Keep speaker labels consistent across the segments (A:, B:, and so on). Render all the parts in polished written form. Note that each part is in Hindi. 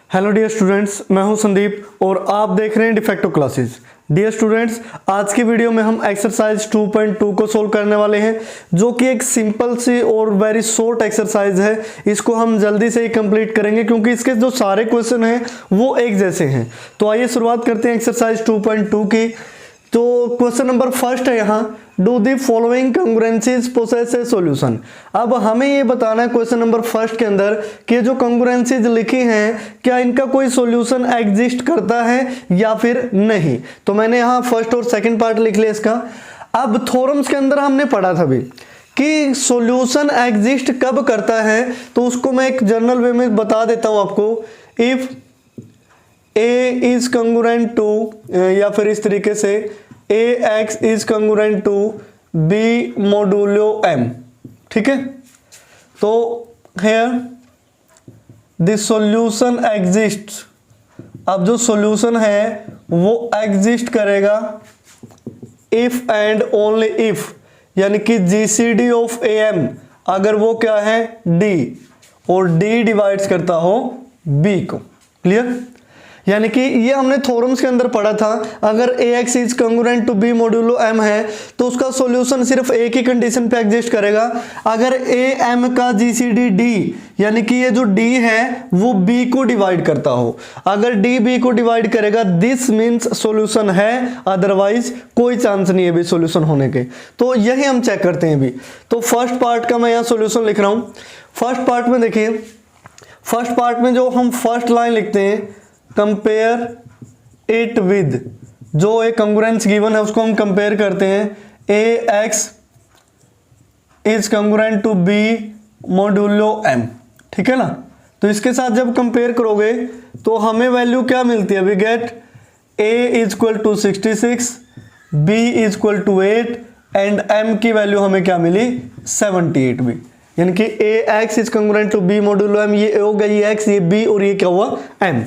A: हेलो डियर स्टूडेंट्स, मैं हूं संदीप और आप देख रहे हैं डिफेक्टो क्लासेस। डियर स्टूडेंट्स, आज की वीडियो में हम एक्सरसाइज 2.2 को सोल्व करने वाले हैं, जो कि एक सिंपल सी और वेरी शॉर्ट एक्सरसाइज है। इसको हम जल्दी से ही कंप्लीट करेंगे क्योंकि इसके जो सारे क्वेश्चन हैं वो एक जैसे हैं। तो आइए शुरुआत करते हैं एक्सरसाइज 2.2 की। तो क्वेश्चन नंबर फर्स्ट है यहाँ, do the following congruences possess a solution. अब हमें ये बताना है क्वेश्चन नंबर फर्स्ट के अंदर कि जो कंग्रुएंसीज लिखी हैं क्या इनका कोई सॉल्यूशन एग्जिस्ट करता है या फिर नहीं। तो मैंने यहाँ फर्स्ट और सेकंड पार्ट लिख लिया इसका। अब थ्योरम्स के अंदर हमने पढ़ा था भी कि सॉल्यूशन एग्जिस्ट कब करता है, तो उसको मैं एक जनरल वे में बता देता हूँ आपको। If A is congruent to, या फिर इस तरीके से ax is congruent to b modulo m, ठीक है। तो here the solution exists, अब जो solution है वो exist करेगा if and only if, यानी कि GCD of am अगर वो क्या है d और d डिवाइड्स करता हो b को। क्लियर? यानी कि ये हमने थ्योरम्स के अंदर पढ़ा था, अगर ax is congruent to b modulo m है तो उसका सॉल्यूशन सिर्फ एक ही कंडीशन पे एग्जिस्ट करेगा, अगर am का GCD d यानी कि ये जो d है वो b को डिवाइड करता हो। अगर d b को डिवाइड करेगा दिस मीन्स सॉल्यूशन है, अदरवाइज कोई चांस नहीं है भी सॉल्यूशन होने के। तो यही हम चेक करते हैं भी। तो फर्स्ट पार्ट का मैं यहाँ सॉल्यूशन लिख रहा हूँ। फर्स्ट पार्ट में देखिए, फर्स्ट पार्ट में जो हम फर्स्ट लाइन लिखते हैं, कंपेयर इट विद, जो एक कंग्रुएंस गिवन है उसको हम कंपेयर करते हैं। A x is congruent to b modulo m, ठीक है ना। तो इसके साथ जब कंपेयर करोगे तो हमें वैल्यू क्या मिलती है, we get a is equal to 66, b is equal to 8 and m की वैल्यू हमें क्या मिली 78 भी। यानी कि a x is congruent to b modulo m, ये हो गई एक्स, ये बी और ये क्या हुआ एम।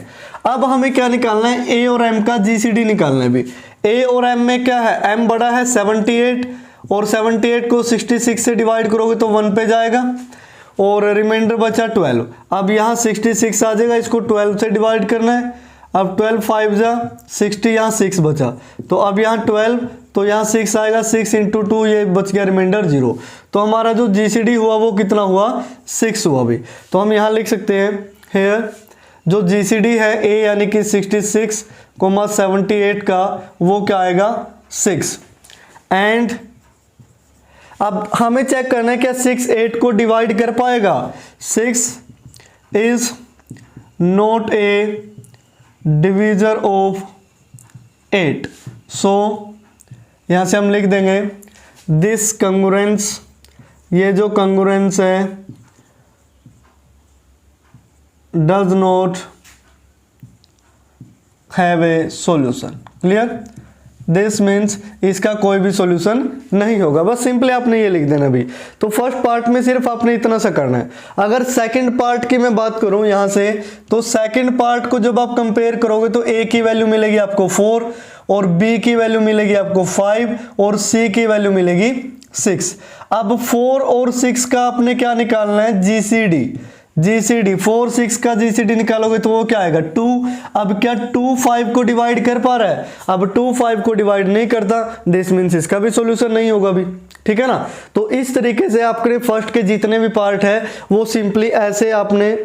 A: अब हमें क्या निकालना है, ए और एम का जीसीडी निकालना है भी। ए और एम में क्या है, एम बड़ा है 78 और 78 को 66 से डिवाइड करोगे तो 1 पे जाएगा और रिमाइंडर बचा 12। अब यहाँ 66 आ जाएगा, इसको 12 से डिवाइड करना है। अब 12 5 जा 60, यहाँ 6 बचा, तो अब यहाँ 12 तो यहाँ 6 आएगा, 6 इंटू 2 ये बच गया रिमाइंडर 0। तो हमारा जो जीसीडी हुआ वो कितना हुआ 6 हुआ भी। तो हम यहाँ लिख सकते हैं हेयर जो जीसीडी है ए यानी कि 66, 78 का वो क्या आएगा 6। एंड अब हमें चेक करना है क्या 6 8 को डिवाइड कर पाएगा। 6 is not a divisor of 8, सो यहां से हम लिख देंगे दिस कंग्रुएंस, ये जो कंग्रुएंस है does not have a solution। Clear? This means इसका कोई भी सॉल्यूशन नहीं होगा। बस सिंपली आपने ये लिख देना भी। तो फर्स्ट पार्ट में सिर्फ आपने इतना सा करना है। अगर सेकंड पार्ट की मैं बात करूं यहां से, तो सेकंड पार्ट को जब आप कंपेयर करोगे तो ए की वैल्यू मिलेगी आपको 4 और बी की वैल्यू मिलेगी आपको 5 और सी की वैल्यू मिलेगी 6। अब 4 और 6 का आपने क्या निकालना है, जीसीडी। जीसीडी 4 6 का जीसीडी निकालोगे तो वो क्या आएगा 2। अब क्या 2 5 को डिवाइड कर पा रहा है, अब 2 5 को डिवाइड नहीं करता, दिस मीन्स इसका भी सॉल्यूशन नहीं होगा भी। ठीक है ना। तो इस तरीके से आपके फर्स्ट के जितने भी पार्ट है वो सिंपली ऐसे आपने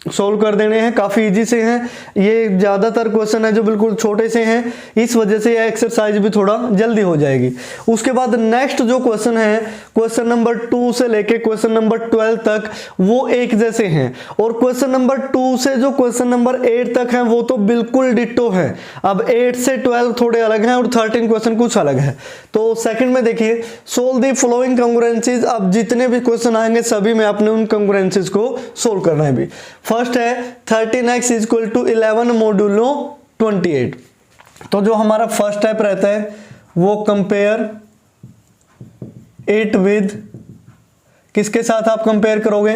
A: सोल्व कर देने हैं, काफ़ी इजी से हैं। ये ज़्यादातर क्वेश्चन है जो बिल्कुल छोटे से हैं, इस वजह से ये एक्सरसाइज भी थोड़ा जल्दी हो जाएगी। उसके बाद नेक्स्ट जो क्वेश्चन है, क्वेश्चन नंबर 2 से लेके क्वेश्चन नंबर 12 तक वो एक जैसे हैं, और क्वेश्चन नंबर 2 से जो क्वेश्चन नंबर 8 तक है वो तो बिल्कुल डिट्टो है। अब 8 से 12 थोड़े अलग हैं और 13 क्वेश्चन कुछ अलग है। तो सेकंड में देखिए, सोल्व द फॉलोइंग कंग्रुएंसीज। अब जितने भी क्वेश्चन आएंगे सभी में आपने उन कंग्रुएंसीज को सोल्व करना है भी। फर्स्ट है 13x is equal to 11 modulo 28। तो जो हमारा फर्स्ट स्टेप रहता है वो कंपेयर इट विद, किसके साथ आप कंपेयर करोगे,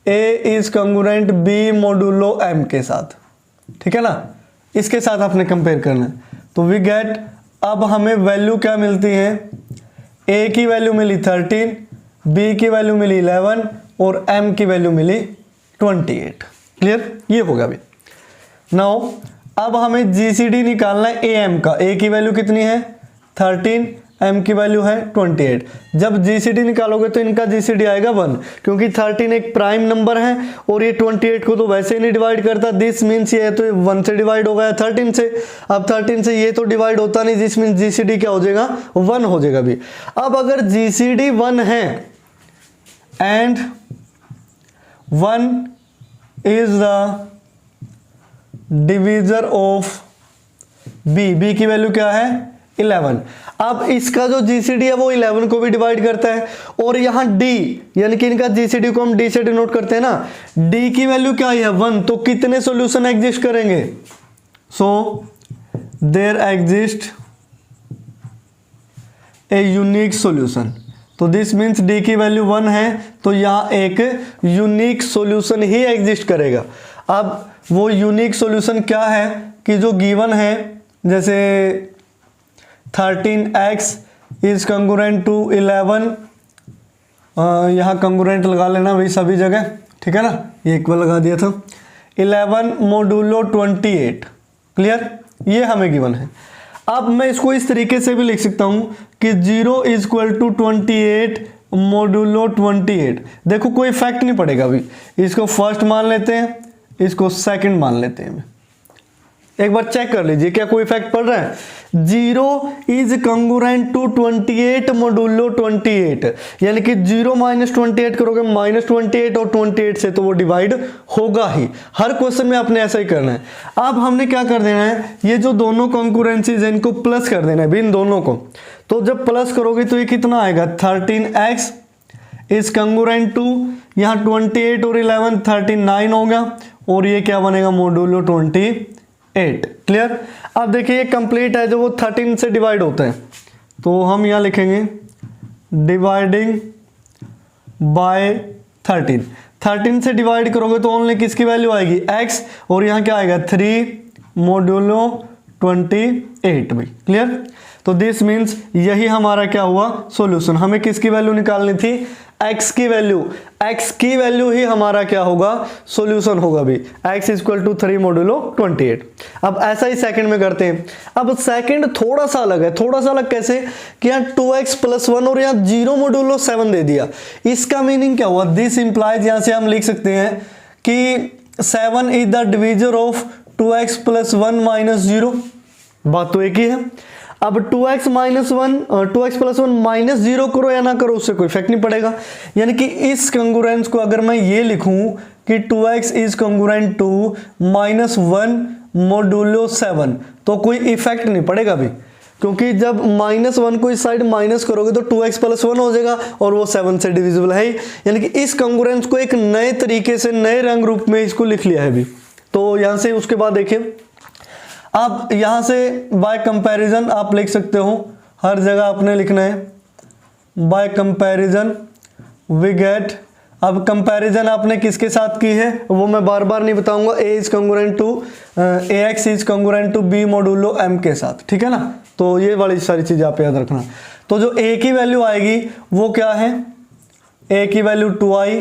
A: a is congruent b modulo m के साथ। ठीक है ना, इसके साथ आपने कंपेयर करना है। तो वी गेट, अब हमें वैल्यू क्या मिलती है, a की वैल्यू मिली 13, b की वैल्यू मिली 11 और m की वैल्यू मिली 28। क्लियर, ये होगा अभी। नाउ अब हमें जीसीडी निकालना है एम का। ए की वैल्यू कितनी है 13, एम की वैल्यू है 28। जब जीसीडी निकालोगे तो इनका जीसीडी आएगा 1, क्योंकि 13 एक प्राइम नंबर है और ये 28 को तो वैसे ही नहीं डिवाइड करता। दिस मीन्स ये तो 1 से डिवाइड हो गया 13 से। अब 13 से ये तो डिवाइड होता नहीं, जिस मीन्स जीसीडी क्या हो जाएगा 1 हो जाएगा भी। अब अगर जीसीडी 1 है and 1 is the divisor of B, B की वैल्यू क्या है 11। अब इसका जो जीसीडी है वो 11 को भी डिवाइड करता है। और यहां डी यानी कि इनका जीसीडी को हम डी से डिनोट करते हैं ना, डी की वैल्यू क्या है 1, तो कितने सॉल्यूशन एग्जिस्ट करेंगे। So there exist a unique solution. तो दिस मीन्स डी की वैल्यू 1 है तो यहां एक यूनिक सॉल्यूशन ही एग्जिस्ट करेगा। अब वो यूनिक सॉल्यूशन क्या है कि जो गिवन है, जैसे 13x इज कंगुरेंट टू 11, यहाँ कंगुरेंट लगा लेना भाई सभी जगह, ठीक है ना, ये एक बार लगा दिया था। 11 मोडुलो 28, क्लियर, ये हमें गिवन है। अब मैं इसको इस तरीके से भी लिख सकता हूं कि 0 इज इक्वल टू 28 मोडुलो 28। देखो कोई इफेक्ट नहीं पड़ेगा अभी, इसको फर्स्ट मान लेते हैं, इसको सेकंड मान लेते हैं। एक बार चेक कर लीजिए क्या कोई इफेक्ट पड़ रहा है। 0 इज कंगुरेंट टू 28 मोडुलो 28, यानी कि 0 माइनस 28 करोगे -28 और 28 से तो वो डिवाइड होगा ही। हर क्वेश्चन में आपने ऐसा ही करना है। अब हमने क्या कर देना है, ये जो दोनों कंकरेंसीज है इनको प्लस कर देना है इन दोनों को। तो जब प्लस करोगे तो ये कितना आएगा 13x इज कंगुरेंट टू, यहाँ 28 और 11 39 होगा और ये क्या बनेगा मोडुलो 28। क्लियर। अब देखिए ये कंप्लीट है, जो वो 13 से डिवाइड होता है तो हम यहाँ लिखेंगे डिवाइडिंग बाय 13 से डिवाइड करोगे तो ओनली किसकी वैल्यू आएगी x, और यहाँ क्या आएगा 3 मोडुलो 28 भी। क्लियर। तो दिस मीन्स यही हमारा क्या हुआ सॉल्यूशन। हमें किसकी वैल्यू निकालनी थी x की वैल्यू, x की वैल्यू ही हमारा क्या होगा सॉल्यूशन होगा भी, x इक्वल टू 3 मोडुलो 28। अब ऐसा ही सेकंड में करते हैं। अब सेकंड थोड़ा सा अलग है, थोड़ा सा अलग कैसे कि यहाँ 2x प्लस 1 और यहाँ 0 मोडुलो 7 दे दिया। इसका मीनिंग क्या हुआ, दिस इंप्लाइज, यहाँ से हम लिख सकते हैं कि 7 is the divisor of 2x plus 1 minus 0। बात तो एक ही है। अब 2x minus 1 2x plus 1 minus 0 करो या ना करो उससे कोई इफेक्ट नहीं पड़ेगा। यानी कि इस कंगुरेंस को अगर मैं ये लिखूं कि 2x is congruent to -1 modulo 7 तो कोई इफेक्ट नहीं पड़ेगा भी, क्योंकि जब -1 को इस साइड माइनस करोगे तो 2x प्लस 1 हो जाएगा और वो 7 से डिविजिबल है ही। यानी कि इस कंगुरेंस को एक नए तरीके से नए रंग रूप में इसको लिख लिया है भी। तो यहां से उसके बाद देखिए आप यहां से बाय कंपैरिजन आप लिख सकते हो, हर जगह आपने लिखना है बाय कंपैरिजन वी गेट। अब कंपैरिजन आपने किसके साथ की है वो मैं बार बार नहीं बताऊंगा, a is congruent to ax is congruent to b modulo m के साथ, ठीक है ना। तो ये वाली सारी चीज आप याद रखना। तो जो a की वैल्यू आएगी वो क्या है, a की वैल्यू 2i,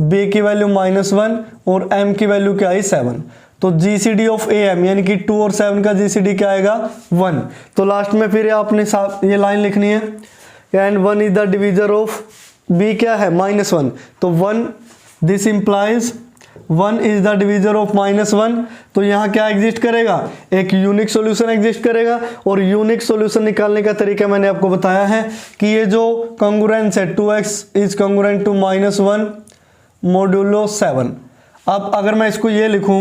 A: b की वैल्यू -1 और m की वैल्यू क्या आई 7। तो जीसीडी ऑफ am यानी कि 2 और 7 का जीसीडी क्या आएगा 1। तो लास्ट में फिर आपने ये लाइन लिखनी है and 1 is the divisor of b क्या है -1। तो 1 this implies 1 is the divisor of -1। तो यहाँ क्या एग्जिस्ट करेगा, एक यूनिक सॉल्यूशन एग्जिस्ट करेगा। और यूनिक सॉल्यूशन निकालने का तरीका मैंने आपको बताया है कि ये जो कंगुरेंस है 2x is congruent to -1 modulo 7। अब अगर मैं इसको ये लिखूं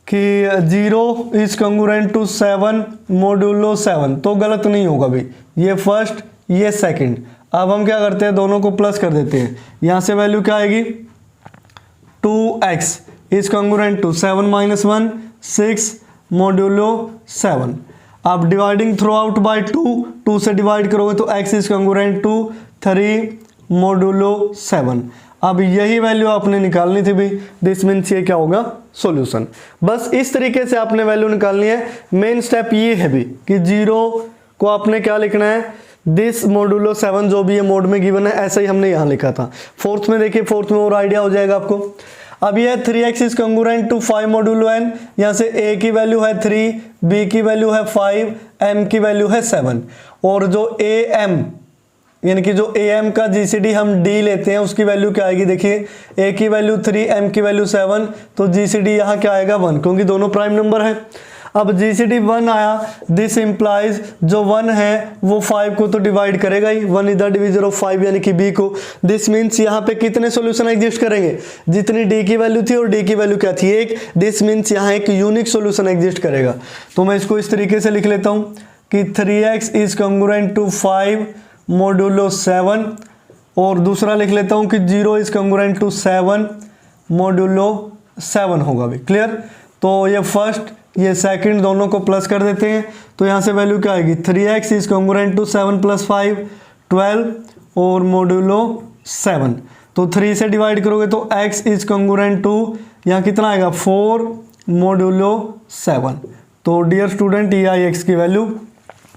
A: कि 0 इज कंगुरेंट टू 7 मोडुलो 7 तो गलत नहीं होगा भाई, ये फर्स्ट ये सेकंड। अब हम क्या करते हैं दोनों को प्लस कर देते हैं, यहां से वैल्यू क्या आएगी 2x is congruent to 7 minus 1 6 modulo 7। अब डिवाइडिंग थ्रू आउट बाई 2 से डिवाइड करोगे तो x is congruent to 3 modulo 7। अब यही वैल्यू आपने निकालनी थी भी, दिस मीन्स ये क्या होगा सॉल्यूशन। बस इस तरीके से आपने वैल्यू निकालनी है। मेन स्टेप ये है भी कि 0 को आपने क्या लिखना है दिस मोडुलो 7 जो भी ये मोड में गिवन है ऐसा ही हमने यहाँ लिखा था। फोर्थ में देखिए, फोर्थ में और आइडिया हो जाएगा आपको। अब ये 3x is congruent to 5 modulo n, यहाँ से a की वैल्यू है 3, b की वैल्यू है 5, m की वैल्यू है 7, और जो am यानी कि जो am का GCD हम d लेते हैं उसकी वैल्यू क्या आएगी, देखिए a की वैल्यू 3, m की वैल्यू 7, तो GCD यहाँ क्या आएगा 1, क्योंकि दोनों प्राइम नंबर है। अब GCD 1 आया, दिस इंप्लाइज जो 1 है वो 5 को तो डिवाइड करेगा ही, 1 इज द डिवीजर ऑफ 5 यानी कि b को। दिस मीन्स यहाँ पे कितने सॉल्यूशन एग्जिस्ट करेंगे, जितनी d की वैल्यू थी और d की वैल्यू क्या थी 1, दिस मीन्स यहाँ एक यूनिक सॉल्यूशन एग्जिस्ट करेगा। तो मैं इसको इस तरीके से लिख लेता हूँ कि 3x is congruent to 5 modulo 7, और दूसरा लिख लेता हूँ कि 0 इज कंग्रुएंट टू 7 मॉड्यूलो 7 होगा भी। क्लियर? तो ये फर्स्ट ये सेकंड दोनों को प्लस कर देते हैं, तो यहाँ से वैल्यू क्या आएगी, 3x इज कंग्रुएंट टू 7 + 5 12 और मॉड्यूलो 7, तो 3 से डिवाइड करोगे तो x इज कंग्रुएंट टू यहाँ कितना आएगा 4 मॉड्यूलो 7। तो डियर स्टूडेंट ये आई x की वैल्यू,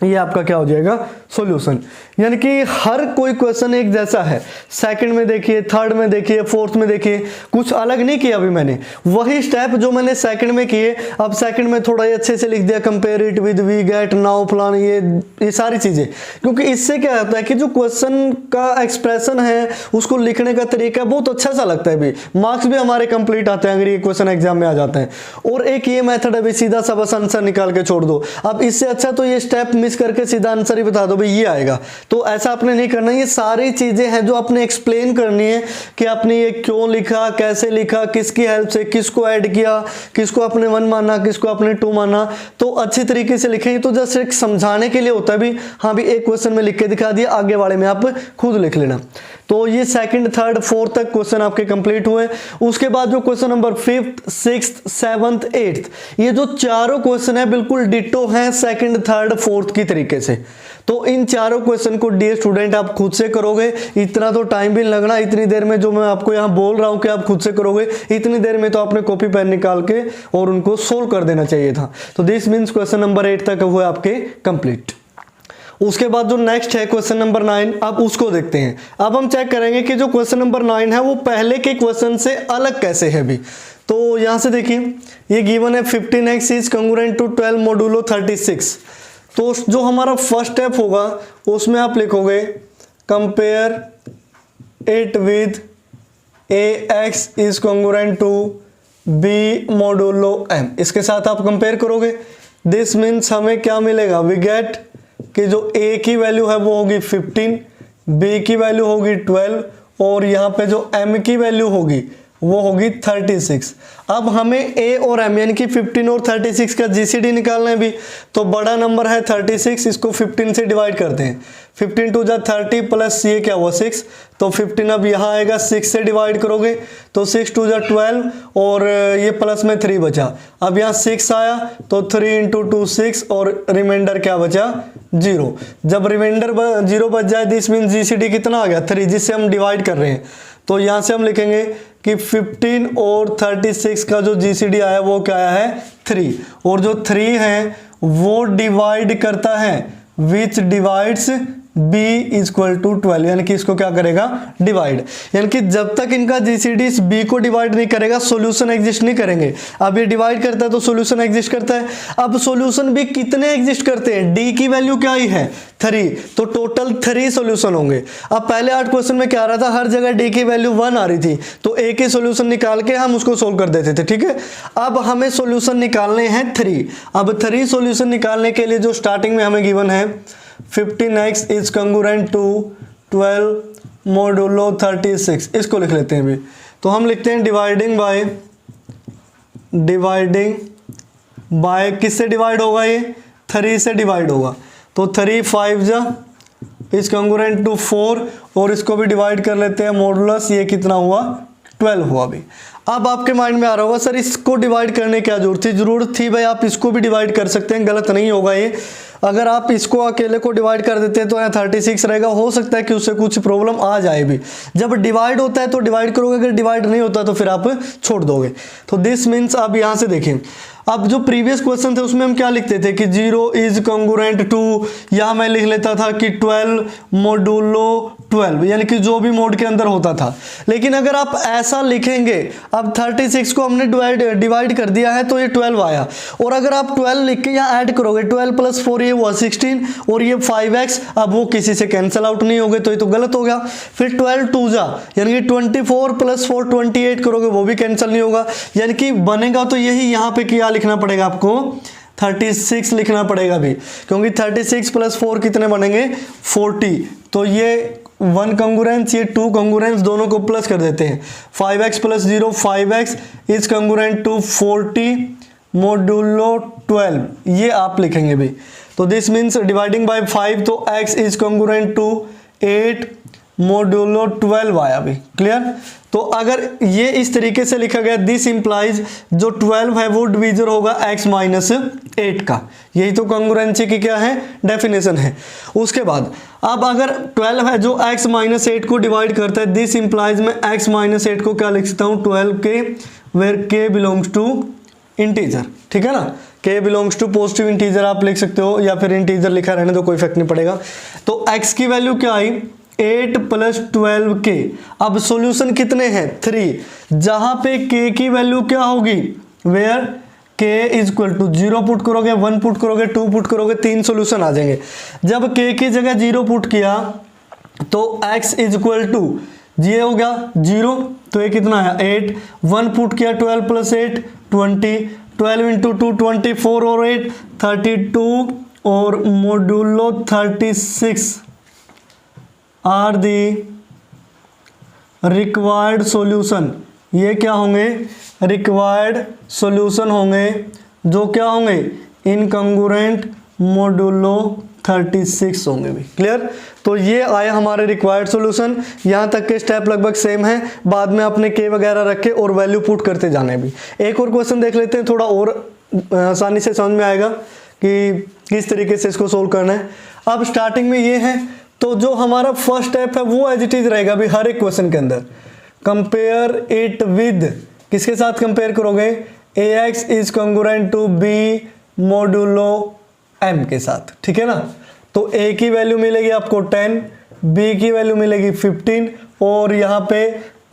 A: ये आपका क्या हो जाएगा सॉल्यूशन। यानी कि हर कोई क्वेश्चन एक जैसा है, सेकंड में देखिए, थर्ड में देखिए, फोर्थ में देखिए, कुछ अलग नहीं किया अभी मैंने, वही स्टेप जो मैंने सेकंड में किए अब सेकंड में थोड़ा ये अच्छे से लिख दिया, compare it with, we get, now, plan, ये सारी चीजें, क्योंकि इससे क्या होता है कि जो क्वेश्चन का एक्सप्रेशन है उसको लिखने का तरीका बहुत अच्छा सा लगता है, भी मार्क्स भी हमारे कंप्लीट आते हैं अगर ये क्वेश्चन एग्जाम में आ जाते हैं। और एक ये मेथड है भी, सीधा सा बस आंसर निकाल के छोड़ दो। अब इससे अच्छा तो ये स्टेप मिस करके सीधा आंसर ही बता दो भाई ये आएगा, तो ऐसा आपने नहीं करना। ये सारी चीजें हैं जो आपने एक्सप्लेन करनी है कि आपने ये क्यों लिखा, कैसे लिखा, किसकी हेल्प से, किसको ऐड किया, किसको आपने 1 माना, किसको आपने 2 माना, तो अच्छी तरीके से लिखें। तो जस्ट एक समझाने के लिए होता है भी, हाँ भी एक क्वेश्चन में लिख के दिखा दिया, आगे वाले में आप खुद लिख लेना। तो ये सेकंड, थर्ड, फोर्थ तक क्वेश्चन आपके कंप्लीट हुए। उसके बाद जो question number 5th, 6th, 7th, 8th, ये जो चारों क्वेश्चन है बिल्कुल डिटो हैं सेकंड, थर्ड, फोर्थ की तरीके से। तो इन चारों क्वेश्चन को डियर स्टूडेंट आप खुद से करोगे, इतना तो टाइम भी लगना, इतनी देर में जो मैं आपको यहाँ बोल रहा हूँ कि आप खुद से करोगे, इतनी देर में तो आपने कॉपी पेन निकाल के और उनको सोल्व कर देना चाहिए था। तो दिस मीन्स क्वेश्चन नंबर 8 तक हुए आपके कंप्लीट। उसके बाद जो नेक्स्ट है क्वेश्चन नंबर 9, आप उसको देखते हैं। अब हम चेक करेंगे कि जो क्वेश्चन नंबर 9 है वो पहले के क्वेश्चन से अलग कैसे है भी। तो यहां से देखिए ये गिवन है 15x is congruent to 12 modulo 36। तो जो हमारा फर्स्ट स्टेप होगा उसमें आप लिखोगे compare it with ax is congruent to b modulo m। इसके साथ आप कंपेयर करोगे, दिस मीन्स हमें क्या मिलेगा, वी गेट कि जो a की वैल्यू है वो होगी 15, b की वैल्यू होगी 12 और यहाँ पे जो m की वैल्यू होगी वो होगी 36। अब हमें a और m यानी कि 15 और 36 का GCD निकालना है भी। तो बड़ा नंबर है 36, इसको 15 से डिवाइड करते हैं, 15 टू जा 30 प्लस ये क्या हुआ 6, तो 15 अब यहाँ आएगा 6 से डिवाइड करोगे तो 6 टू जा 12 और ये प्लस में 3 बचा। अब यहाँ 6 आया तो 3 इंटू 2 6 और रिमाइंडर क्या बचा 0। जब रिमाइंडर 0 बच जाए दिस मीन GCD कितना आ गया 3, जिससे हम डिवाइड कर रहे हैं। तो यहाँ से हम लिखेंगे कि 15 और 36 का जो GCD आया वो क्या आया है 3, और जो 3 है वो डिवाइड करता है which divides b equal to 12, यानी कि इसको क्या करेगा डिवाइड, यानी कि जब तक इनका GCD इस b को डिवाइड नहीं करेगा सॉल्यूशन एग्जिस्ट नहीं करेंगे। अब ये डिवाइड करता है तो सॉल्यूशन एग्जिस्ट करता है। अब सॉल्यूशन भी कितने एग्जिस्ट करते हैं, d की वैल्यू क्या ही है 3, तो टोटल 3 सॉल्यूशन होंगे। अब पहले 8 क्वेश्चन में क्या आ रहा था, हर जगह d की वैल्यू 1 आ रही थी, तो एक ही सॉल्यूशन निकाल के हम उसको सोल्व कर देते थे। ठीक है, अब हमें सॉल्यूशन निकालने हैं 3। अब 3 सॉल्यूशन निकालने के लिए जो स्टार्टिंग में हमें गिवन है 15x is congruent to 12 modulo 36, इसको लिख लेते हैं भी। तो हम लिखते हैं डिवाइडिंग बाय किससे डिवाइड होगा, ये 3 से डिवाइड होगा। तो 3 5 जा इज कंग्रुएंट टू 4 और इसको भी डिवाइड कर लेते हैं, मॉडुलस ये कितना हुआ 12 हुआ भी। अब आपके माइंड में आ रहा होगा सर इसको डिवाइड करने की क्या जरूरत थी भाई, आप इसको भी डिवाइड कर सकते हैं, गलत नहीं होगा ये। अगर आप इसको अकेले को डिवाइड कर देते हैं तो यहाँ 36 रहेगा, हो सकता है कि उससे कुछ प्रॉब्लम आ जाए भी। जब डिवाइड होता है तो डिवाइड करोगे, अगर डिवाइड नहीं होता तो फिर आप छोड़ दोगे। तो दिस मीन्स आप यहाँ से देखें, अब जो प्रीवियस क्वेश्चन थे उसमें हम क्या लिखते थे कि 0 इज कॉन्ग्रुएंट टू, यहां मैं लिख लेता था कि 12 मोडुलो 12, यानी कि जो भी मोड के अंदर होता था। लेकिन अगर आप ऐसा लिखेंगे, अब 36 को हमने डिवाइड कर दिया है तो ये 12 आया, और अगर आप 12 लिख के यहाँ ऐड करोगे 12 + 4 ये हुआ 16, और ये 5x, अब वो किसी से कैंसिल आउट नहीं हो गए तो ये तो गलत हो गया। फिर 12 2 जा, यानी कि 24 + 4 28 करोगे वो भी कैंसिल नहीं होगा, यानी कि बनेगा तो यही यहाँ पे क्या लिखना पड़ेगा आपको, 36 लिखना पड़ेगा भी, क्योंकि 36 + 4 कितने बनेंगे 40। तो ये 1 कॉन्ग्रुएंस, ये 2 कॉन्ग्रुएंस, दोनों को प्लस कर देते हैं। 5x + 0 5x is congruent to 40 modulo 12, ये आप लिखेंगे भी। तो दिस मीन्स डिवाइडिंग बाय 5, तो x is congruent to 8 modulo 12 आया भी। क्लियर? तो अगर ये इस तरीके से लिखा गया, दिस इंप्लाइज जो 12 है वो डिवीजर होगा x - 8 का। यही तो कॉन्ग्रुएंसी की क्या है, डेफिनेशन है। उसके बाद अब अगर 12 है जो x - 8 को डिवाइड करता है, दिस इंप्लाइज में x - 8 को क्या लिख सकता हूँ, 12 के where k belongs to integer. ठीक है ना, k belongs to positive integer आप लिख सकते हो, या फिर इंटीजर लिखा रहने तो कोई फर्क नहीं पड़ेगा। तो x की वैल्यू क्या आई, 8 + 12k। अब सॉल्यूशन कितने हैं, 3, जहां पे k की वैल्यू क्या होगी, वेयर k = 0 पुट करोगे, 1 पुट करोगे, 2 पुट करोगे, 3 सॉल्यूशन आ जाएंगे। जब k की जगह 0 पुट किया तो x = ये हो गया 0, तो ये कितना है 8, 1 पुट किया 12 + 8 20, 12 × 2 24 और 8 32, और modulo 36 are the required solution. ये क्या होंगे, रिक्वायर्ड सॉल्यूशन होंगे, जो क्या होंगे, इनकॉन्ग्रुएंट मोडुलो 36 होंगे भी। क्लियर? तो ये आया हमारे रिक्वायर्ड सॉल्यूशन। यहाँ तक के स्टेप लगभग सेम है, बाद में आपने के वगैरह रखे और वैल्यू पुट करते जाने भी। एक और क्वेश्चन देख लेते हैं, थोड़ा और आसानी से समझ में आएगा कि किस तरीके से इसको सोल्व करना है। अब स्टार्टिंग में ये है, तो जो हमारा फर्स्ट स्टेप है वो एज इट इज रहेगा भी हर एक क्वेश्चन के अंदर। कंपेयर इट विद, किसके साथ कंपेयर करोगे, ax is congruent to b modulo m के साथ। ठीक है ना, तो a की वैल्यू मिलेगी आपको 10, b की वैल्यू मिलेगी 15, और यहाँ पे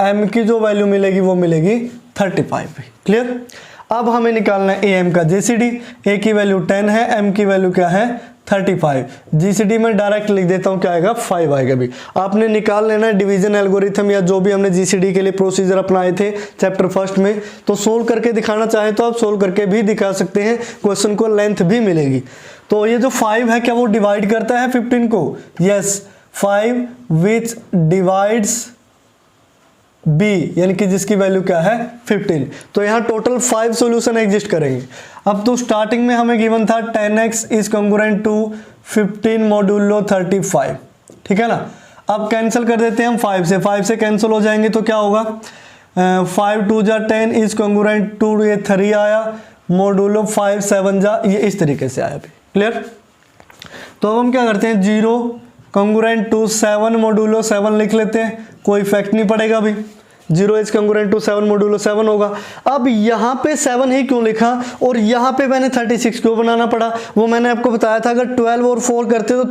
A: m की जो वैल्यू मिलेगी वो मिलेगी 35। क्लियर? अब हमें निकालना है am का GCD। a की वैल्यू 10 है, m की वैल्यू क्या है 35। GCD में डायरेक्ट लिख देता हूँ, क्या आएगा 5 आएगा भी। आपने निकाल लेना है डिवीजन एल्गोरिथम, या जो भी हमने GCD के लिए प्रोसीजर अपनाए थे चैप्टर फर्स्ट में। तो सोल्व करके दिखाना चाहें तो आप सोल्व करके भी दिखा सकते हैं, क्वेश्चन को लेंथ भी मिलेगी। तो ये जो 5 है क्या वो डिवाइड करता है 15 को, यस 5 विच डिवाइड्स b, यानी कि जिसकी वैल्यू क्या है 15। तो यहाँ टोटल 5 सॉल्यूशन एग्जिस्ट करेंगे। अब तो स्टार्टिंग में हमें गिवन था 10x is congruent to 15 modulo 35। ठीक है ना, अब कैंसिल कर देते हैं हम 5 से कैंसिल हो जाएंगे तो क्या होगा, 5 2 जा 10 इज कॉन्ग्रुएंट टू, ये 3 आया, मोडुलो 5 7 जा, ये इस तरीके से आया भी। क्लियर? तो अब हम क्या करते हैं, 0 कॉन्ग्रुएंट टू 7 मोडुलो 7 लिख लेते हैं, कोई इफेक्ट नहीं पड़ेगा भी। 0 इज कॉन्ग्रुएंट टू 7 मोडुलो 7 होगा। अब यहाँ पे 7 ही क्यों लिखा और यहाँ पे मैंने 36 क्यों बनाना पड़ा, वो मैंने आपको बताया था। अगर 12 और 4 करते तो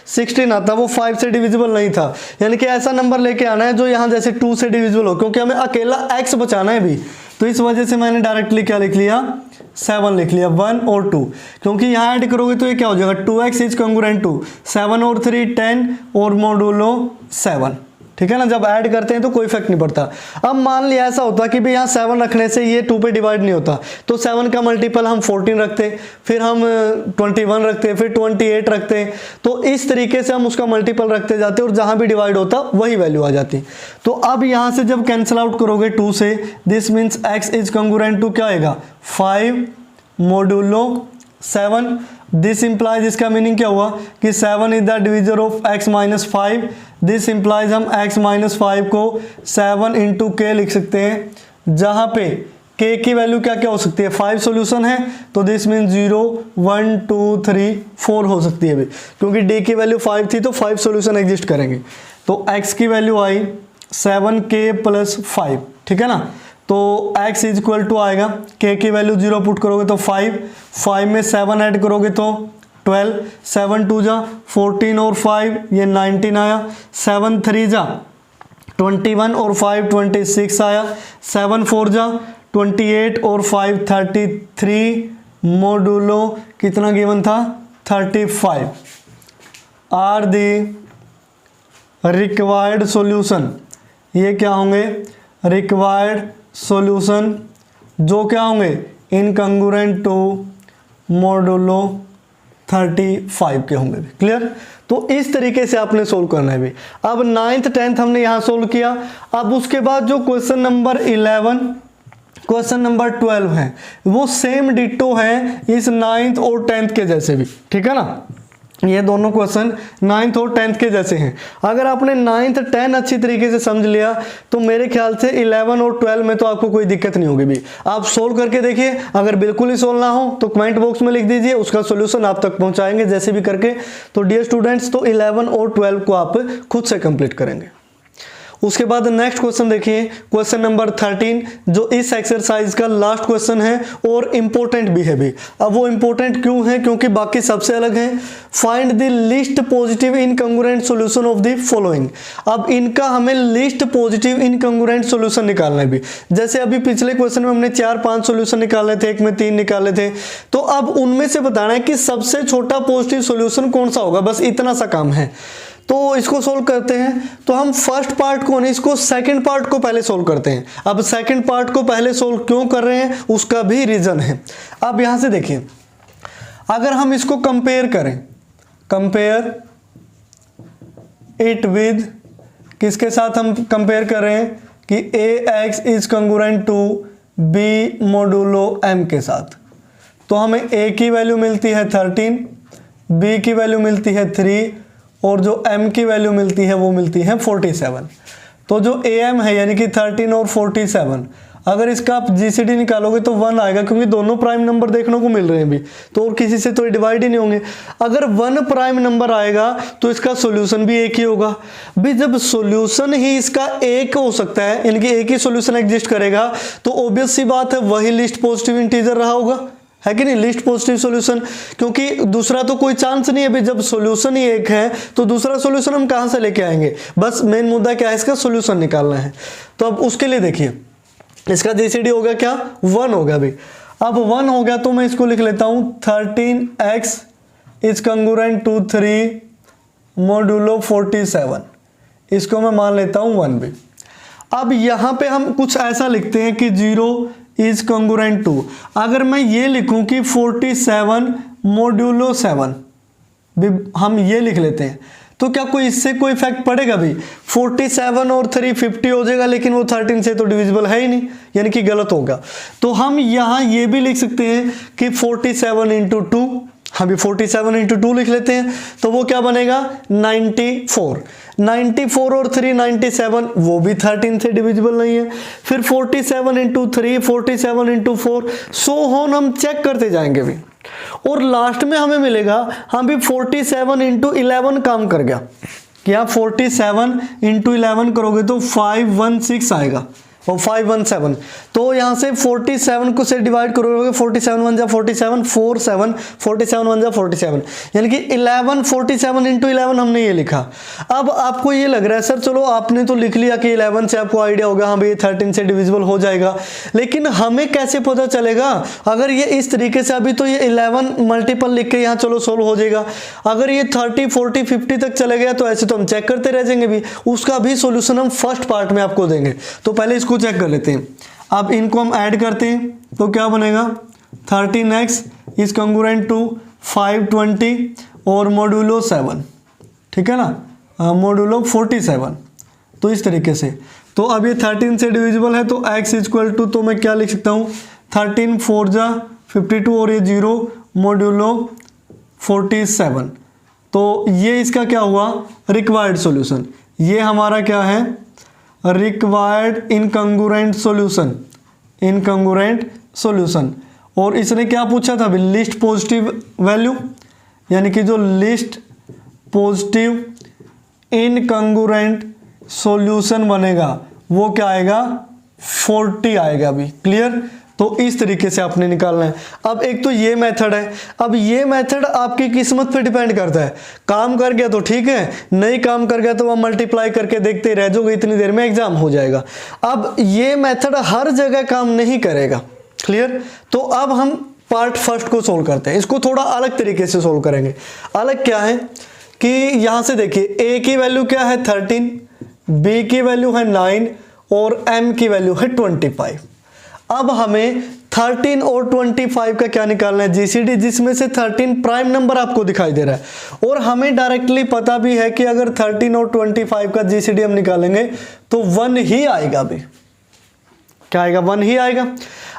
A: 16 आता, वो 5 से डिविजिबल नहीं था। यानी कि ऐसा नंबर लेके आना है जो यहाँ जैसे 2 से डिविजिबल हो, क्योंकि हमें अकेला x बचाना है भी। तो इस वजह से मैंने डायरेक्टली क्या लिख लिया, 7 लिख लिया, 1 और 2, क्योंकि यहाँ ऐड करोगे तो ये क्या हो जाएगा, 2x इज कॉन्ग्रुएंट टू 7 और 3 10 और मोडुलो 7। ठीक है ना, जब ऐड करते हैं तो कोई इफेक्ट नहीं पड़ता। अब मान लिया ऐसा होता कि भी यहाँ 7 रखने से ये 2 पे डिवाइड नहीं होता, तो 7 का मल्टीपल हम 14 रखते, फिर हम 21 रखते, फिर 28 रखते। तो इस तरीके से हम उसका मल्टीपल रखते जाते और जहाँ भी डिवाइड होता वही वैल्यू आ जाती। तो अब यहाँ से जब कैंसिल आउट करोगे 2 से, this means x is congruent to क्या आएगा 5 मोडुलो 7। दिस इंप्लाइज, इसका मीनिंग क्या हुआ कि 7 is the divisor of x minus 5। This implies हम x माइनस 5 को 7 इंटू k लिख सकते हैं, जहां पे k की वैल्यू क्या क्या हो सकती है, 5 सॉल्यूशन है, तो दिस मीन 0 1 2 3 4 हो सकती है भी, क्योंकि d की वैल्यू 5 थी तो 5 सॉल्यूशन एग्जिस्ट करेंगे। तो x की वैल्यू आई 7k + 5। ठीक है ना, तो x इज इक्वल टू आएगा, k की वैल्यू 0 पुट करोगे तो 5, 5 में 7 ऐड करोगे तो 12, 7 2 जा 14 और 5 ये 19 आया, 7 3 जा 21 और 5 26 आया, 7 4 जा 28 और 5 33 मोडुलो कितना गिवन था 35 आर दी रिक्वायर्ड सॉल्यूशन। ये क्या होंगे रिक्वायर्ड सॉल्यूशन जो क्या होंगे इनकंग्रुएंट टू मोडुलो 35 के होंगे। क्लियर। तो इस तरीके से आपने सोल्व करना है भी। अब 9th 10th हमने यहां सोल्व किया। अब उसके बाद जो क्वेश्चन नंबर 11 क्वेश्चन नंबर 12 है वो सेम डिटो है इस 9th और 10th के जैसे भी, ठीक है ना। ये दोनों क्वेश्चन 9th और 10th के जैसे हैं। अगर आपने 9th 10 अच्छी तरीके से समझ लिया तो मेरे ख्याल से 11 और 12 में तो आपको कोई दिक्कत नहीं होगी भी। आप सोल्व करके देखिए, अगर बिल्कुल ही सोल्व ना हो तो कमेंट बॉक्स में लिख दीजिए, उसका सॉल्यूशन आप तक पहुंचाएंगे जैसे भी करके। तो डियर स्टूडेंट्स, तो 11 और 12 को आप खुद से कंप्लीट करेंगे। उसके बाद नेक्स्ट क्वेश्चन देखिए, क्वेश्चन नंबर 13 जो इस एक्सरसाइज का लास्ट क्वेश्चन है और इंपॉर्टेंट भी है भी। अब वो इंपॉर्टेंट क्यों है, क्योंकि बाकी सबसे अलग है। Find the least positive incongruent solution of the following. अब इनका हमें लीस्ट पॉजिटिव इनकंग्रुएंट सॉल्यूशन निकालना है भी। जैसे अभी पिछले क्वेश्चन में हमने 4-5 सॉल्यूशन निकाले थे, एक में 3 निकाले थे, तो अब उनमें से बताना है कि सबसे छोटा पॉजिटिव सॉल्यूशन कौन सा होगा, बस इतना सा काम है। तो इसको सोल्व करते हैं। तो हम फर्स्ट पार्ट को नहीं, इसको सेकंड पार्ट को पहले सोल्व करते हैं। अब सेकंड पार्ट को पहले सोल्व क्यों कर रहे हैं उसका भी रीजन है। अब यहां से देखिए, अगर हम इसको कंपेयर करें, कंपेयर इट विद किसके साथ हम कंपेयर कर रहे हैं कि ax is congruent to b modulo m के साथ। तो हमें a की वैल्यू मिलती है 13, b की वैल्यू मिलती है 3 और जो m की वैल्यू मिलती है वो मिलती है 47। तो जो am है यानी कि 13 और 47, अगर इसका आप जीसीडी निकालोगे तो 1 आएगा, क्योंकि दोनों प्राइम नंबर देखने को मिल रहे हैं भी, तो और किसी से तो डिवाइड ही नहीं होंगे। अगर 1 प्राइम नंबर आएगा तो इसका सॉल्यूशन भी एक ही होगा भी। जब सॉल्यूशन ही इसका एक हो सकता है, यानी कि एक ही सॉल्यूशन एग्जिस्ट करेगा, तो ऑब्वियस सी बात है वही लिस्ट पॉजिटिव इंटीजर रहा होगा, है कि नहीं, लिस्ट पॉजिटिव सॉल्यूशन। क्योंकि दूसरा तो कोई चांस नहीं है भी। जब सॉल्यूशन ही एक है तो दूसरा सॉल्यूशन हम कहां से लेके आएंगे। बस मेन मुद्दा क्या है, इसका सॉल्यूशन निकालना है। तो अब उसके लिए देखिए, इसका जीसीडी होगा क्या 1 होगा भी। अब 1 हो गया तो मैं इसको लिख लेता हूं 13x is congruent to 3 modulo 47। इसको मैं मान लेता हूं 1 भी। अब यहां पे हम कुछ ऐसा लिखते हैं कि 0 इज कंग्रुएंट टू, अगर मैं ये लिखूं कि 47 मोडुलो 7 भी हम ये लिख लेते हैं, तो क्या कोई इससे कोई इफेक्ट पड़ेगा भी। 47 और 3 50 हो जाएगा, लेकिन वो 13 से तो डिविजिबल है ही नहीं, यानी कि गलत होगा। तो हम यहां ये भी लिख सकते हैं कि 47 इंटू 2, हम भी 47 इंटू 2 लिख लेते हैं, तो वो क्या बनेगा 94। 94 और 3 97, वो भी 13 से डिविजिबल नहीं है। फिर 47 इंटू 3, 47 इंटू 4, सो ऑन हम चेक करते जाएंगे भी। और लास्ट में हमें मिलेगा, हम भी 47 इंटू 11 काम कर गया। क्या 47 इंटू 11 करोगे तो 516 आएगा और 517। तो यहां से 47 को से डिवाइड करोगे, 47 1 जा 47, 4 7, 47 1 जा 47, यानी कि 11 47 इंटू 11 हमने ये लिखा। अब आपको ये लग रहा है सर चलो आपने तो लिख लिया कि 11 से आपको आइडिया होगा हाँ भाई 13 से डिविजिबल हो जाएगा, लेकिन हमें कैसे पता चलेगा। अगर ये इस तरीके से, अभी तो ये 11 मल्टीपल लिख के यहाँ चलो सोल्व हो जाएगा, अगर ये 30 40 50 तक चले गया तो ऐसे तो हम चेक करते रह जाएंगे भी। उसका भी सोल्यूशन हम फर्स्ट पार्ट में आपको देंगे, तो पहले इसको चेक कर लेते हैं। अब इनको हम ऐड करते हैं तो क्या बनेगा 13x इज कंग्रुएंट टू 520 और मोडुलो 7, ठीक है ना, मोडुलो 47। तो इस तरीके से, तो अब ये 13 से डिविजिबल है तो x इज इक्वल टू, तो मैं क्या लिख सकता हूँ 13 4 जा 52 और ये 0 मोडुलो 47। तो ये इसका क्या हुआ रिक्वायर्ड सॉल्यूशन। ये हमारा क्या है रिक्वायर्ड इनकंग्रुएंट सॉल्यूशन, इनकंग्रुएंट सॉल्यूशन। और इसने क्या पूछा था लिस्ट पॉजिटिव वैल्यू, यानी कि जो लिस्ट पॉजिटिव इनकंग्रुएंट सॉल्यूशन बनेगा वो क्या आएगा 40 आएगा अभी। क्लियर? तो इस तरीके से आपने निकालना है। अब एक तो ये मेथड है। अब ये मेथड आपकी किस्मत पे डिपेंड करता है, काम कर गया तो ठीक है, नहीं काम कर गया तो वह मल्टीप्लाई करके देखते रह जाओगे, इतनी देर में एग्जाम हो जाएगा। अब ये मेथड हर जगह काम नहीं करेगा। क्लियर? तो अब हम पार्ट फर्स्ट को सोल्व करते हैं, इसको थोड़ा अलग तरीके से सोल्व करेंगे। अलग क्या है कि यहां से देखिए, a की वैल्यू क्या है 13, b की वैल्यू है 9 और m की वैल्यू है 25। अब हमें 13 और 25 का क्या निकालना है, जीसीडी, जिसमें से 13 प्राइम नंबर आपको दिखाई दे रहा है और हमें डायरेक्टली पता भी है कि अगर 13 और 25 का जीसीडी हम निकालेंगे तो 1 ही आएगा। अभी क्या आएगा? 1 ही आएगा।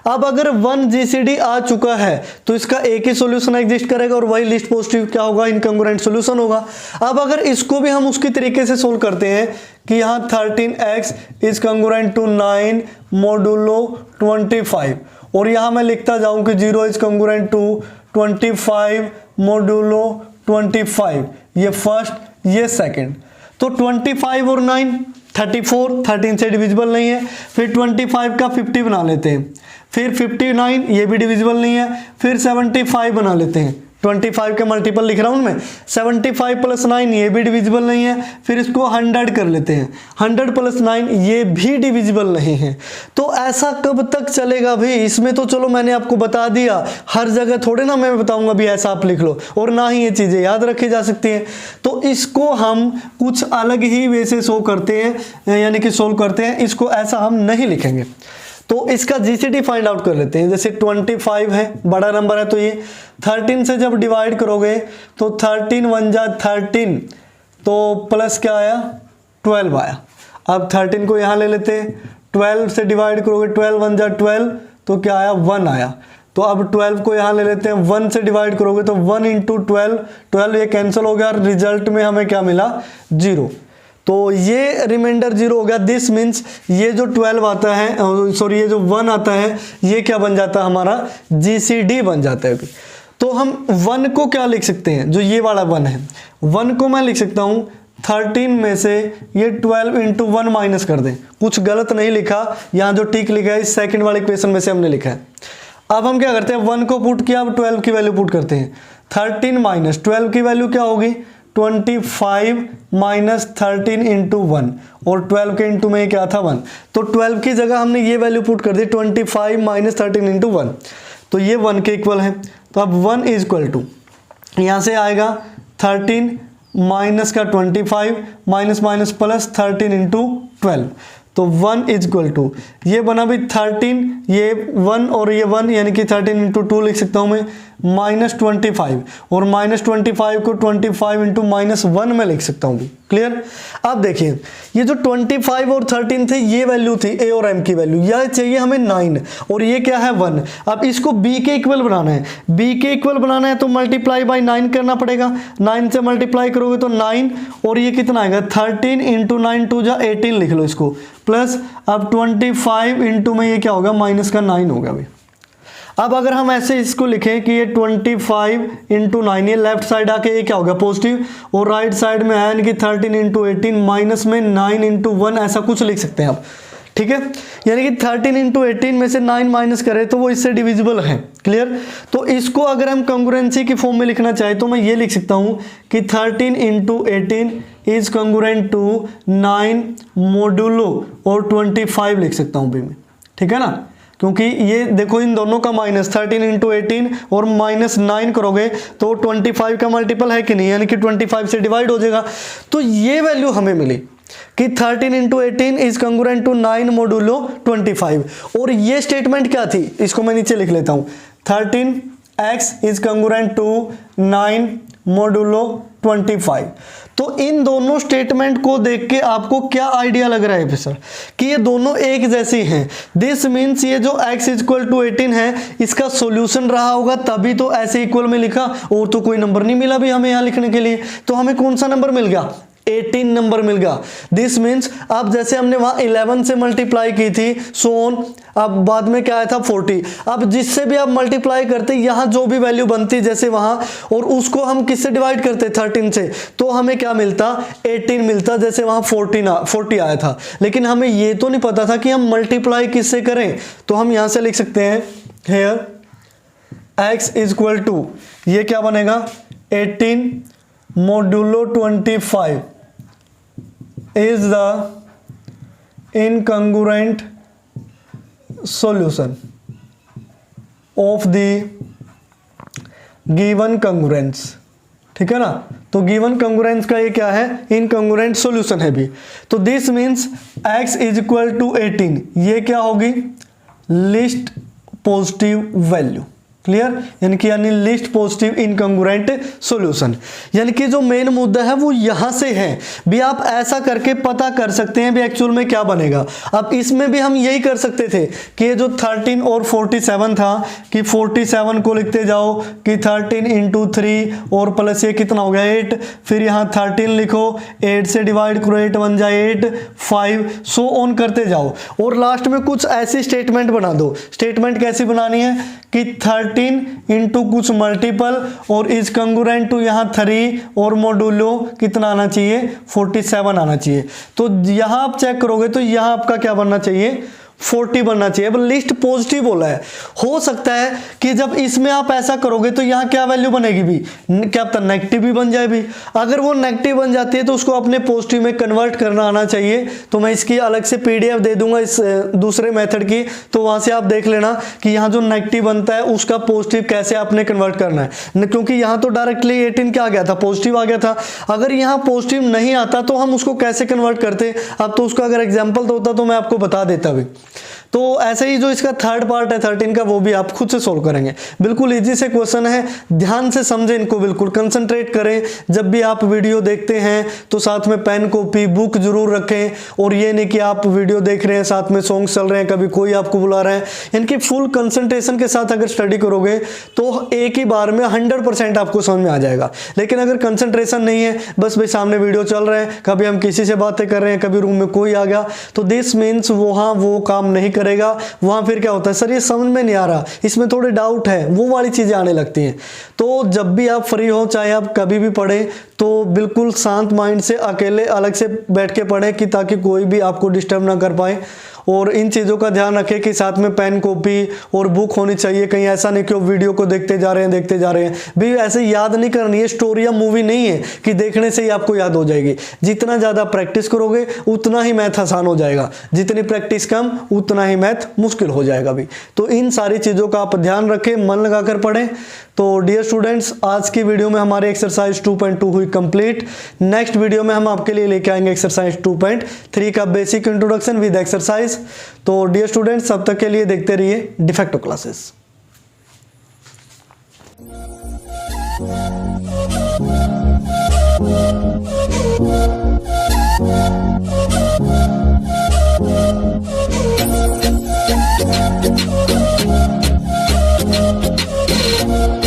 A: अब अगर 1 जीसीडी आ चुका है तो इसका एक ही सॉल्यूशन एग्जिस्ट करेगा और वही लिस्ट पॉजिटिव क्या होगा, इनकंग्रुएंट सॉल्यूशन होगा। अब अगर इसको भी हम उसकी तरीके से सोल्व करते हैं कि यहाँ 13x is congruent to 9 modulo 25 और यहाँ मैं लिखता जाऊं कि 0 इज कंग्रुएंट टू 25 मोडुलो 25, ये फर्स्ट ये सेकंड। तो 25 और 9 34, 13 से डिविजिबल नहीं है। फिर 25 का 50 बना लेते हैं, फिर 59 ये भी डिविजिबल नहीं है, फिर 75 बना लेते हैं, 25 के मल्टीपल लिख रहा हूं मैं, 75 प्लस 9 ये भी डिविजिबल नहीं है, फिर इसको 100 कर लेते हैं, 100 प्लस 9 ये भी डिविजिबल नहीं है। तो ऐसा कब तक चलेगा भाई? इसमें तो चलो मैंने आपको बता दिया, हर जगह थोड़े ना मैं बताऊंगा भी ऐसा आप लिख लो, और ना ही ये चीजें याद रखी जा सकती हैं। तो इसको हम कुछ अलग ही वे से सोल्व करते हैं, यानी कि सोल्व करते हैं, इसको ऐसा हम नहीं लिखेंगे। तो इसका जीसीडी फाइंड आउट कर लेते हैं। जैसे 25 है, बड़ा नंबर है, तो ये 13 से जब डिवाइड करोगे तो 13 1 जा 13, तो प्लस क्या आया 12 आया। अब 13 को यहाँ ले लेते हैं, 12 से डिवाइड करोगे 12 1 जा 12, तो क्या आया 1 आया। तो अब 12 को यहाँ ले लेते हैं, 1 से डिवाइड करोगे तो 1 इंटू 12, 12 ये कैंसिल हो गया, रिजल्ट में हमें क्या मिला 0। तो ये रिमाइंडर 0 हो गया। दिस मीन्स ये जो 12 आता है, सॉरी ये जो 1 आता है, ये क्या बन जाता है हमारा जीसीडी बन जाता है। तो हम 1 को क्या लिख सकते हैं, जो ये वाला 1 है, 1 को मैं लिख सकता हूँ 13 में से ये 12 इंटू 1 माइनस कर दें। कुछ गलत नहीं लिखा, यहाँ जो टिक लिखा है इस सेकंड वाले इक्वेशन में से हमने लिखा है। अब हम क्या करते हैं, 1 को पुट किया, अब 12 की वैल्यू पुट करते हैं। 13 माइनस 12 की वैल्यू क्या होगी 25 माइनस 13 इंटू 1, और 12 के इंटू में क्या था 1, तो 12 की जगह हमने ये वैल्यू पुट कर दी 25 माइनस 13 इंटू 1, तो ये 1 के इक्वल है। तो अब 1 इज इक्वल टू यहाँ से आएगा 13 माइनस का 25 माइनस माइनस प्लस 13 इंटू 12, तो 1 इज इक्वल टू ये बना भी 13, ये 1 और ये 1, यानी कि 13 इंटू 2 लिख सकता हूँ मैं, माइनस 25, और माइनस 25 को 25 इंटू माइनस 1 में लिख सकता हूँ। क्लियर? अब देखिए ये जो 25 और 13 थे ये वैल्यू थी ए और एम की वैल्यू, यह चाहिए हमें 9 और ये क्या है 1। अब इसको बी के इक्वल बनाना है, बी के इक्वल बनाना है तो मल्टीप्लाई बाई 9 करना पड़ेगा। 9 से मल्टीप्लाई करोगे तो 9, और ये कितना आएगा 13 इंटू 9 2 जा 18 लिख लो इसको, प्लस अब 25 इंटू में ये क्या होगा माइनस का 9 होगा भाई। अब अगर हम ऐसे इसको लिखें कि ये 25 इंटू 9, ये लेफ्ट साइड आके ये क्या होगा पॉजिटिव, और राइट साइड में है यानी कि 13 इंटू 18 माइनस में 9 इंटू 1, ऐसा कुछ लिख सकते हैं आप। ठीक है, यानी कि 13 इंटू 18 में से 9 माइनस करें तो वो इससे डिविजिबल है। क्लियर? तो इसको अगर हम कंग्रुएंसी की फॉर्म में लिखना चाहे तो मैं ये लिख सकता हूँ कि 13 into 18 is congruent to 9 modulo और 25 लिख सकता हूँ भी मैं। ठीक है ना, क्योंकि ये देखो इन दोनों का माइनस 13 इंटू 18 और माइनस 9 करोगे तो 25 का मल्टीपल है कि नहीं, यानी कि 25 से डिवाइड हो जाएगा। तो ये वैल्यू हमें मिली कि 13 into 18 is congruent to 9 modulo 25, और ये स्टेटमेंट क्या थी इसको मैं नीचे लिख लेता हूँ, 13x is congruent to 9 modulo 25। तो इन दोनों स्टेटमेंट को देख के आपको क्या आइडिया लग रहा है प्रोफेसर कि ये दोनों एक जैसी हैं। दिस मीन्स ये जो x इक्वल टू 18 है इसका सॉल्यूशन रहा होगा, तभी तो ऐसे इक्वल में लिखा, और तो कोई नंबर नहीं मिला भी हमें यहाँ लिखने के लिए। तो हमें कौन सा नंबर मिल गया, 18 नंबर मिल गया। दिस मीन्स अब जैसे हमने वहां 11 से मल्टीप्लाई की थी सोन, अब बाद में क्या आया था 40। अब जिससे भी आप मल्टीप्लाई करते यहां जो भी वैल्यू बनती जैसे वहां, और उसको हम किससे डिवाइड करते 13 से, तो हमें क्या मिलता 18 मिलता, जैसे वहां 40 आया था। लेकिन हमें ये तो नहीं पता था कि हम मल्टीप्लाई किससे करें, तो हम यहां से लिख सकते हैं हेयर x इक्वल टू, ये क्या बनेगा 18 modulo 25 is the incongruent solution of the given congruence। ठीक है ना, तो गिवन कंग्रुएंस का ये क्या है, इनकंग्रुएंट सॉल्यूशन है भी। तो this means x is equal to 18, ये क्या होगी लिस्ट पॉजिटिव वैल्यू। क्लियर, यानी लिस्ट पॉजिटिव इनकंग्रुएंट सॉल्यूशन। यानी कि जो मेन मुद्दा है वो यहां से है भी, आप ऐसा करके पता कर सकते हैं भी एक्चुअल में क्या बनेगा। अब इसमें भी हम यही कर सकते थे कि ये जो 13 और 47 था कि 47 को लिखते जाओ कि 13 इंटू 3 और प्लस ये कितना हो गया 8, फिर यहाँ 13 लिखो, 8 से डिवाइड करो, 8 बन जाए 8, 5 सो ऑन करते जाओ, और लास्ट में कुछ ऐसी स्टेटमेंट बना दो। स्टेटमेंट कैसी बनानी है कि 13 इंटू कुछ मल्टीपल और इज कंग्रुएंट टू यहाँ 3 और मॉडुलो कितना आना चाहिए 47 आना चाहिए। तो यहां आप चेक करोगे तो यहां आपका क्या बनना चाहिए 40 बनना चाहिए। अब लिस्ट पॉजिटिव बोला है, हो सकता है कि जब इसमें आप ऐसा करोगे तो यहाँ क्या वैल्यू बनेगी भी, क्या पता नेगेटिव भी बन जाए भी। अगर वो नेगेटिव बन जाती है तो उसको अपने पॉजिटिव में कन्वर्ट करना आना चाहिए। तो मैं इसकी अलग से पीडीएफ दे दूंगा इस दूसरे मेथड की, तो वहां से आप देख लेना कि यहाँ जो नेगेटिव बनता है उसका पॉजिटिव कैसे आपने कन्वर्ट करना है, क्योंकि यहाँ तो डायरेक्टली 18 क्या आ गया था पॉजिटिव आ गया था। अगर यहाँ पॉजिटिव नहीं आता तो हम उसको कैसे कन्वर्ट करते, अब तो उसका अगर एग्जाम्पल तो होता तो मैं आपको बता देता भी। तो ऐसे ही जो इसका थर्ड पार्ट है 13 का वो भी आप खुद से सोल्व करेंगे। बिल्कुल इजी से क्वेश्चन है, ध्यान से समझें इनको, बिल्कुल कंसंट्रेट करें। जब भी आप वीडियो देखते हैं तो साथ में पेन कॉपी बुक जरूर रखें, और ये नहीं कि आप वीडियो देख रहे हैं साथ में सॉन्ग चल रहे हैं, कभी कोई आपको बुला रहा है। इनकी फुल कंसंट्रेशन के साथ अगर स्टडी करोगे तो एक ही बार में 100% आपको समझ में आ जाएगा। लेकिन अगर कंसंट्रेशन नहीं है, बस भाई सामने वीडियो चल रहे हैं, कभी हम किसी से बातें कर रहे हैं, कभी रूम में कोई आ गया, तो दिस मीन्स वहां वो काम नहीं करेगा। वहां फिर क्या होता है सर ये समझ में नहीं आ रहा, इसमें थोड़े डाउट है, वो वाली चीजें आने लगती हैं। तो जब भी आप फ्री हो, चाहे आप कभी भी पढ़ें, तो बिल्कुल शांत माइंड से अकेले अलग से बैठ के पढ़ें कि ताकि कोई भी आपको डिस्टर्ब ना कर पाए। और इन चीज़ों का ध्यान रखें कि साथ में पेन कॉपी और बुक होनी चाहिए। कहीं ऐसा नहीं कि वो वीडियो को देखते जा रहे हैं भी, ऐसे याद नहीं करनी है। स्टोरी या मूवी नहीं है कि देखने से ही आपको याद हो जाएगी। जितना ज़्यादा प्रैक्टिस करोगे उतना ही मैथ आसान हो जाएगा, जितनी प्रैक्टिस कम उतना ही मैथ मुश्किल हो जाएगा भी। तो इन सारी चीज़ों का आप ध्यान रखें, मन लगाकर पढ़ें। तो डियर स्टूडेंट्स, आज की वीडियो में हमारी एक्सरसाइज 2.2 हुई कंप्लीट। नेक्स्ट वीडियो में हम आपके लिए लेके आएंगे एक्सरसाइज 2.3 का बेसिक इंट्रोडक्शन विद एक्सरसाइज। तो डियर स्टूडेंट्स, तब तक के लिए देखते रहिए de facto classes.
B: We'll be right back.